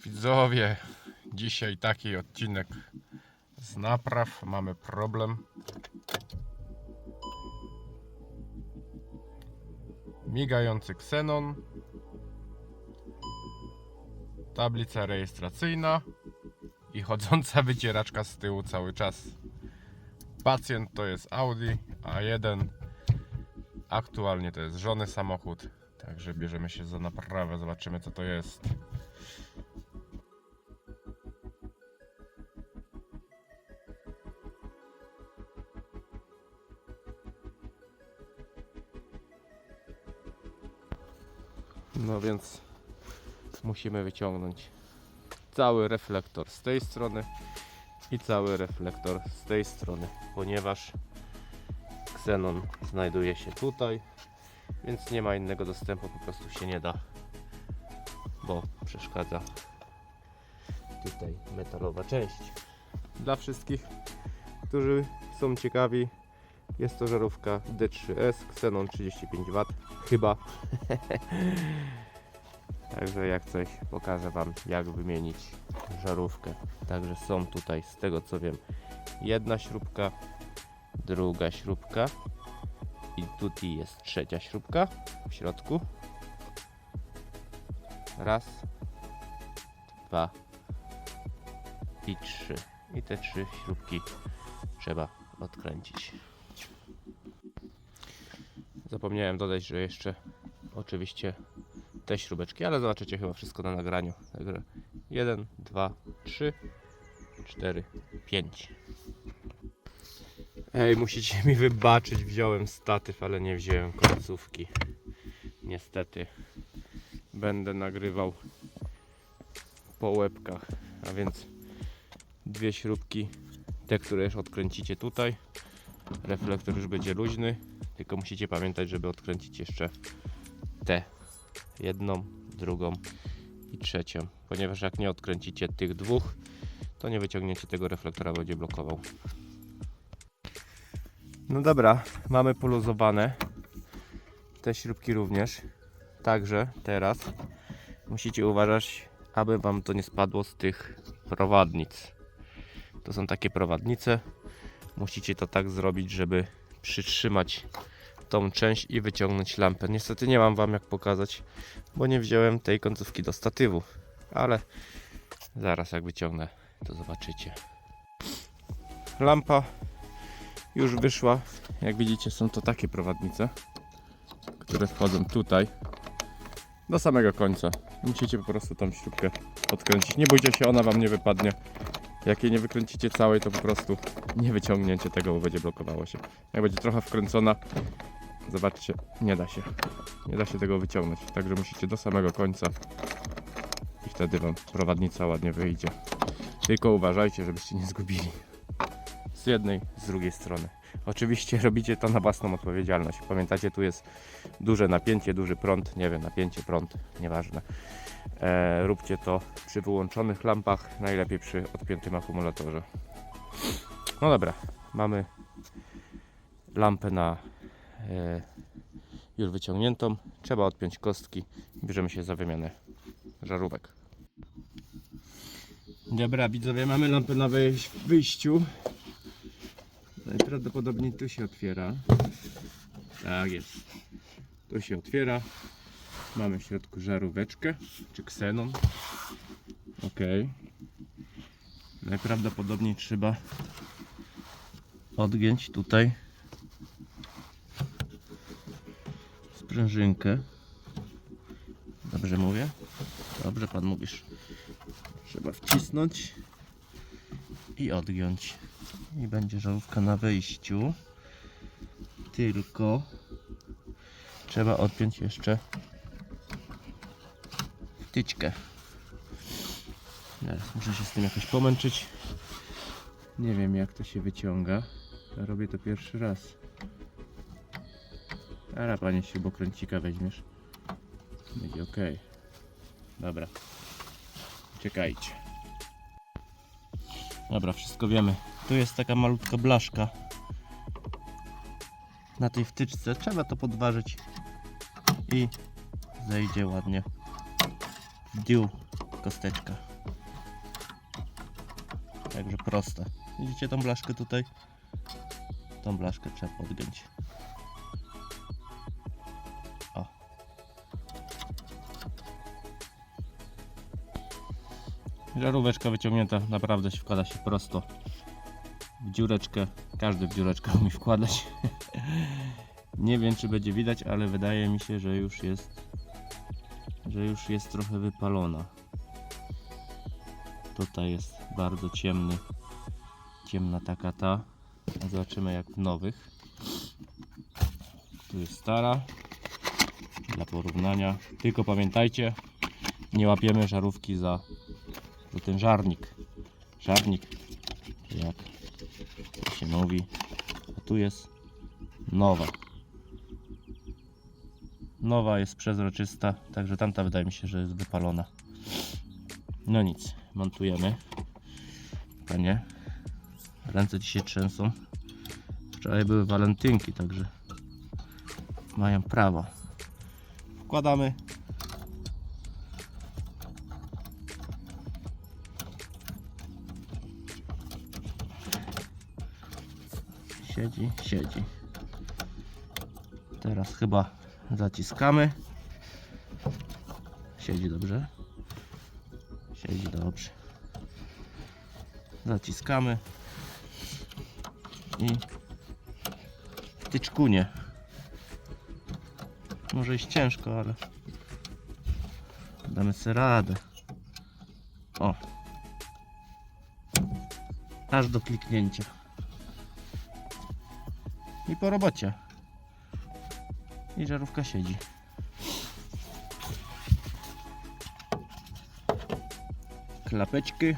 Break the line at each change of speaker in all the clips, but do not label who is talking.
Widzowie, dzisiaj taki odcinek z napraw. Mamy problem. Migający ksenon, tablica rejestracyjna i chodząca wycieraczka z tyłu cały czas. Pacjent to jest Audi A1. Aktualnie to jest żony samochód. Także bierzemy się za naprawę, zobaczymy co to jest. No więc musimy wyciągnąć cały reflektor z tej strony i cały reflektor z tej strony, ponieważ ksenon znajduje się tutaj, więc nie ma innego dostępu, po prostu się nie da, bo przeszkadza tutaj metalowa część. Dla wszystkich, którzy są ciekawi, jest to żarówka D3S, ksenon 35W chyba. Także jak coś, pokażę Wam, jak wymienić żarówkę. Także są tutaj, z tego co wiem, jedna śrubka, druga śrubka i tutaj jest trzecia śrubka w środku. Raz, dwa i trzy. I te trzy śrubki trzeba odkręcić. Zapomniałem dodać, że jeszcze oczywiście te śrubeczki, ale zobaczycie chyba wszystko na nagraniu. Także 1, 2, 3, 4, 5. Ej, musicie mi wybaczyć, wziąłem statyw, ale nie wziąłem końcówki. Niestety będę nagrywał po łebkach, a więc dwie śrubki, te które już odkręcicie tutaj. Reflektor już będzie luźny, tylko musicie pamiętać, żeby odkręcić jeszcze te. Jedną, drugą i trzecią, ponieważ jak nie odkręcicie tych dwóch, to nie wyciągniecie tego reflektora, będzie blokował. No dobra, mamy poluzowane te śrubki również, także teraz musicie uważać, aby Wam to nie spadło z tych prowadnic. To są takie prowadnice, musicie to tak zrobić, żeby przytrzymać tą część i wyciągnąć lampę. Niestety nie mam Wam jak pokazać, bo nie wziąłem tej końcówki do statywu, ale zaraz jak wyciągnę, to zobaczycie. Lampa już wyszła. Jak widzicie, są to takie prowadnice, które wchodzą tutaj do samego końca. Musicie po prostu tą śrubkę odkręcić. Nie bójcie się, ona Wam nie wypadnie. Jak jej nie wykręcicie całej, to po prostu nie wyciągnięcie tego, bo będzie blokowało się. Jak będzie trochę wkręcona, zobaczcie, nie da się tego wyciągnąć, także musicie do samego końca i wtedy Wam prowadnica ładnie wyjdzie. Tylko uważajcie, żebyście nie zgubili z jednej, z drugiej strony. Oczywiście robicie to na własną odpowiedzialność. Pamiętacie, tu jest duże napięcie, duży prąd, nie wiem, napięcie, prąd, nieważne. Róbcie to przy wyłączonych lampach, najlepiej przy odpiętym akumulatorze. No dobra, mamy lampę na już wyciągniętą. Trzeba odpiąć kostki. Bierzemy się za wymianę żarówek. Dobra, widzowie, mamy lampę na wyjściu. Najprawdopodobniej tu się otwiera. Tak jest. Tu się otwiera. Mamy w środku żaróweczkę, czy ksenon. Ok. Najprawdopodobniej trzeba odgiąć tutaj sprężynkę. Dobrze mówię? Dobrze Pan mówisz. Trzeba wcisnąć i odgiąć. I będzie żarówka na wyjściu. Tylko trzeba odpiąć jeszcze wtyczkę. Teraz muszę się z tym jakoś pomęczyć. Nie wiem jak to się wyciąga. Robię to pierwszy raz. Teraz Panie śrubokręcika weźmiesz. Będzie ok. Dobra. Czekajcie. Dobra, wszystko wiemy. Tu jest taka malutka blaszka na tej wtyczce. Trzeba to podważyć i zejdzie ładnie w dół kosteczka.
Także proste. Widzicie tą blaszkę tutaj? Tą blaszkę trzeba podgiąć. O. Żaróweczka wyciągnięta, naprawdę się wkłada się prosto w dziureczkę. Każdy w dziureczkę umie wkładać. Nie wiem, czy będzie widać, ale wydaje mi się, że już jest trochę wypalona. Tutaj jest bardzo ciemna taka ta. Zobaczymy jak w nowych. Tu jest stara. Dla porównania. Tylko pamiętajcie, nie łapiemy żarówki za ten żarnik. Żarnik, jak to się mówi. A tu jest nowa. Nowa jest przezroczysta, także tamta wydaje mi się, że jest wypalona. No nic, montujemy. Panie, ręce dzisiaj trzęsą. Wczoraj były walentynki, także mają prawo. Wkładamy. Siedzi. Teraz chyba zaciskamy. Siedzi dobrze. Siedzi dobrze. Zaciskamy i tyczkunie. Może iść ciężko, ale damy sobie radę. O! Aż do kliknięcia. I po robocie. I żarówka siedzi. Klapeczki.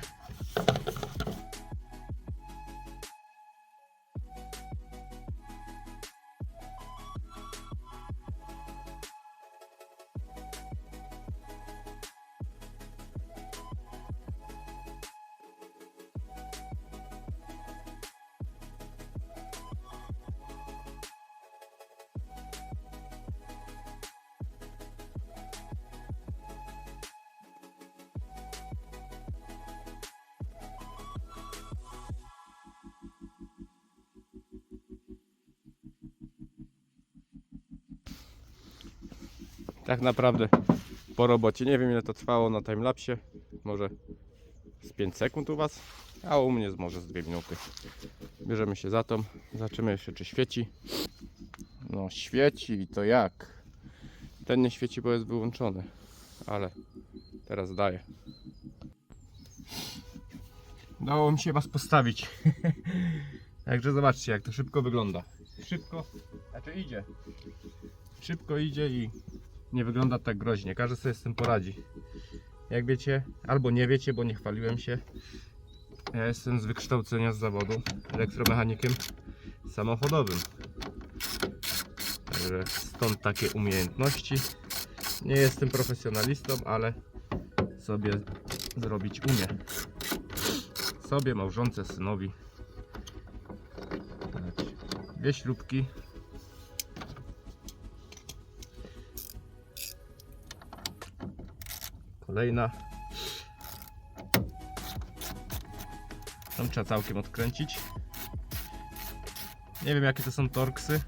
Tak naprawdę po robocie. Nie wiem ile to trwało na timelapsie. Może z 5 sekund u Was, a u mnie może z 2 minuty. Bierzemy się za tą. Zobaczymy jeszcze czy świeci. No świeci i to jak. Ten nie świeci, bo jest wyłączony. Ale teraz daje. Dało mi się Was postawić. Także zobaczcie jak to szybko wygląda. Szybko idzie i nie wygląda tak groźnie. Każdy sobie z tym poradzi. Jak wiecie, albo nie wiecie, bo nie chwaliłem się. Ja jestem z wykształcenia z zawodu elektromechanikiem samochodowym. Także stąd takie umiejętności. Nie jestem profesjonalistą, ale sobie zrobić umiem. Sobie, małżonce, synowi. Dwie śrubki. Kolejna. Tam trzeba całkiem odkręcić. Nie wiem jakie to są torksy.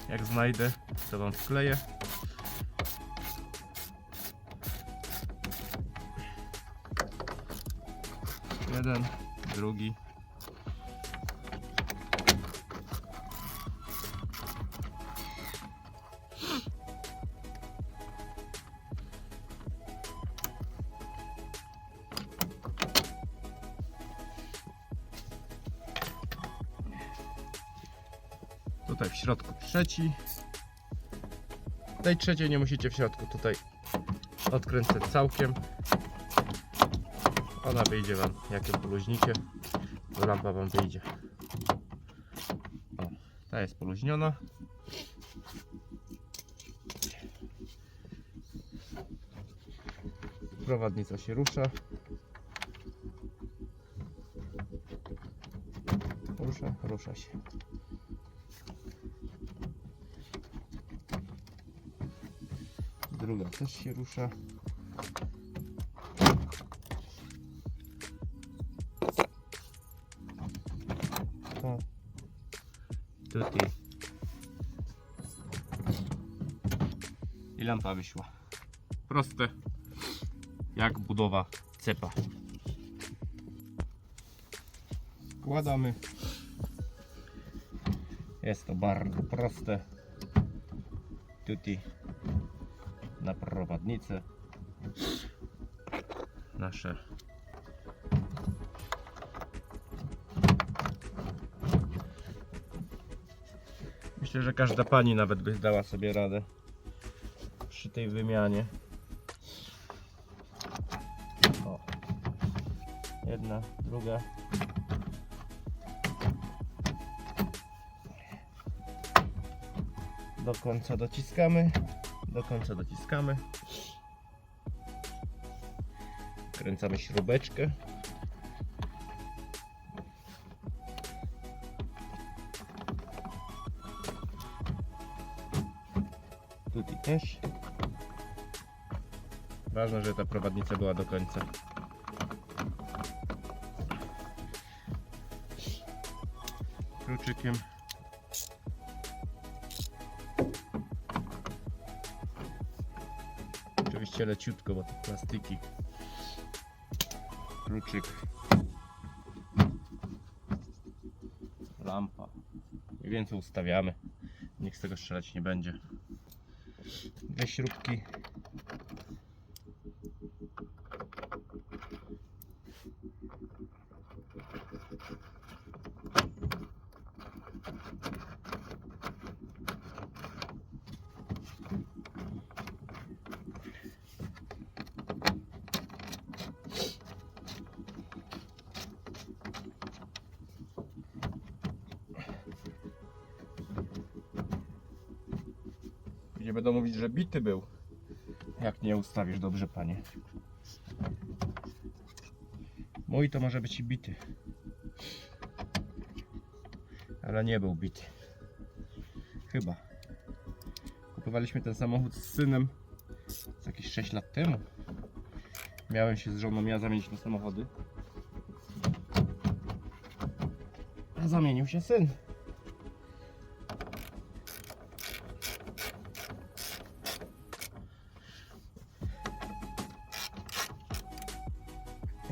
Jak znajdę, to Wam wkleję. Jeden, drugi. Tutaj w środku trzeci. Tej trzeciej nie musicie w środku. Tutaj odkręcę całkiem. Ona wyjdzie Wam jak ją poluźnicie. To lampa Wam wyjdzie. O, ta jest poluźniona. Prowadnica się rusza. Rusza się. Druga też się rusza.
Tutaj. I lampa wyszła.
Proste.
Jak budowa cepa. Wkładamy. Jest to bardzo proste. Tutaj na prowadnicę nasze myślę, że każda pani nawet by dała sobie radę przy tej wymianie. O. Jedna, druga. Do końca dociskamy. Do końca dociskamy. Kręcamy śrubeczkę. Tutaj też. Ważne, że ta prowadnica była do końca. Kluczykiem. Oczywiście leciutko, bo to plastiki. Kluczyk. Lampa. Mniej więcej ustawiamy. Nikt z tego strzelać nie będzie. Dwie śrubki.
Nie będą mówić, że bity był.
Jak nie ustawisz dobrze, panie. Mój to może być i bity. Ale nie był bity. Chyba. Kupowaliśmy ten samochód z synem jakieś 6 lat temu. Miałem się z żoną ja zamienić na samochody. A zamienił się syn.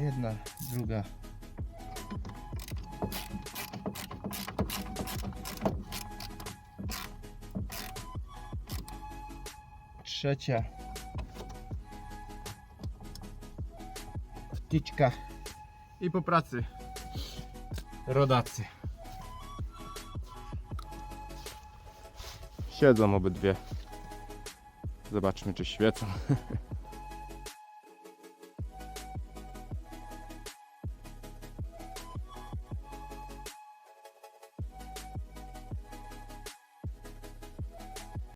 Jedna, druga. Trzecia. Wtyczka.
I po pracy.
Rodacy.
Siedzą obydwie. Zobaczmy, czy świecą.